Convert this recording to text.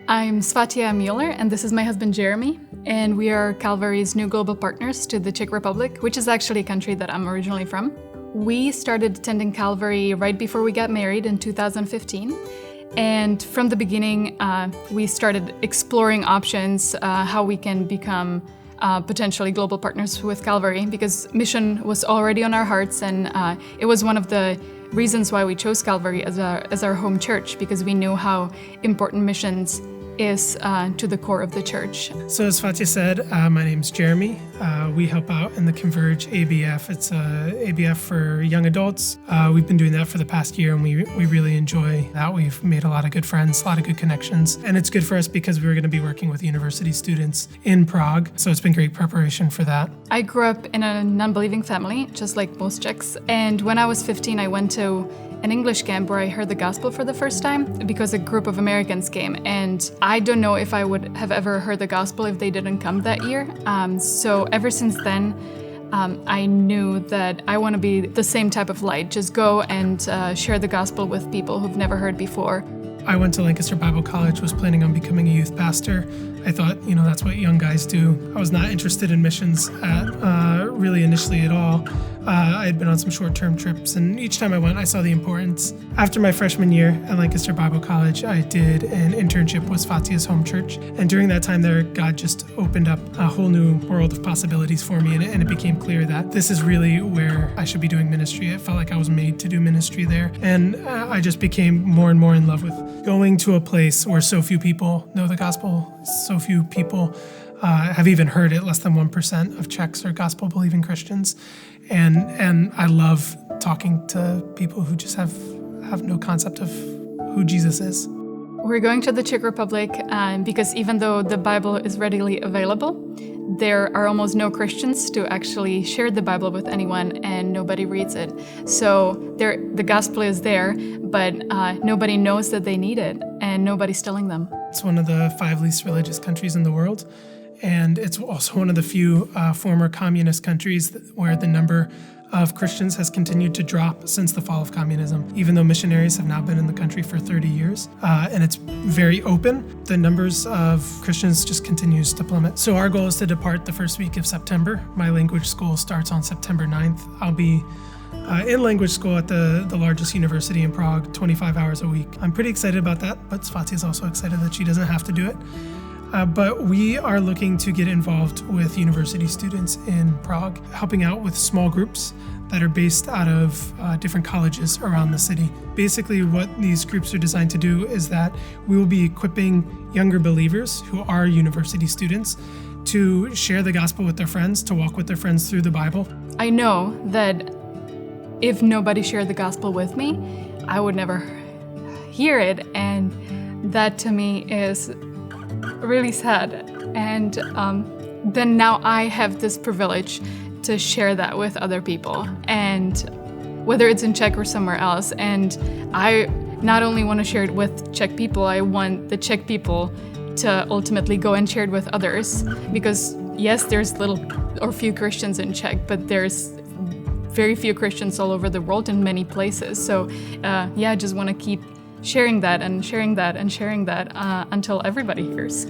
I'm Svatia Mueller, and this is my husband Jeremy, and we are Calvary's new global partners to the Czech Republic, which is actually a country that I'm originally from. We started attending Calvary right before we got married in 2015, and from the beginning, we started exploring options, how we can become potentially global partners with Calvary, because mission was already on our hearts, and it was one of the reasons why we chose Calvary as our home church, because we knew how important missions is to the core of the church. So as Fatih said, my name's Jeremy. We help out in the Converge ABF. It's ABF for young adults. We've been doing that for the past year, and we really enjoy that. We've made a lot of good friends, a lot of good connections, and it's good for us because we're going to be working with university students in Prague, so it's been great preparation for that. I grew up in a non-believing family, just like most Czechs, and when I was 15, I went to an English camp where I heard the gospel for the first time because a group of Americans came, and I don't know if I would have ever heard the gospel if they didn't come that year. So ever since then, I knew that I want to be the same type of light, just go and share the gospel with people who've never heard before. I went to Lancaster Bible College, was planning on becoming a youth pastor. I thought, that's what young guys do. I was not interested in missions really initially at all. I had been on some short-term trips, and each time I went, I saw the importance. After my freshman year at Lancaster Bible College, I did an internship with Fatih's home church, and during that time there, God just opened up a whole new world of possibilities for me, and it became clear that this is really where I should be doing ministry. It felt like I was made to do ministry there, and I just became more and more in love with going to a place where so few people know the gospel, so few people have even heard it. Less than 1% of Czechs are gospel-believing Christians. And I love talking to people who just have no concept of who Jesus is. We're going to the Czech Republic because even though the Bible is readily available, there are almost no Christians to actually share the Bible with anyone, and nobody reads it. So the gospel is there, but nobody knows that they need it, and nobody's telling them. It's one of the 5 least religious countries in the world, and it's also one of the few former communist countries where the number of Christians has continued to drop since the fall of communism. Even though missionaries have now been in the country for 30 years, and it's very open, the numbers of Christians just continues to plummet. So our goal is to depart the first week of September. My language school starts on September 9th. I'll be in language school at the largest university in Prague, 25 hours a week. I'm pretty excited about that, but Svati is also excited that she doesn't have to do it. But we are looking to get involved with university students in Prague, helping out with small groups that are based out of different colleges around the city. Basically, what these groups are designed to do is that we will be equipping younger believers who are university students to share the gospel with their friends, to walk with their friends through the Bible. I know that if nobody shared the gospel with me, I would never hear it, and that to me is really sad. And then now I have this privilege to share that with other people, and whether it's in Czech or somewhere else. And I not only want to share it with Czech people, I want the Czech people to ultimately go and share it with others, because yes, there's little or few Christians in Czech, but there's very few Christians all over the world in many places. So I just want to keep sharing that and sharing that and sharing that until everybody hears.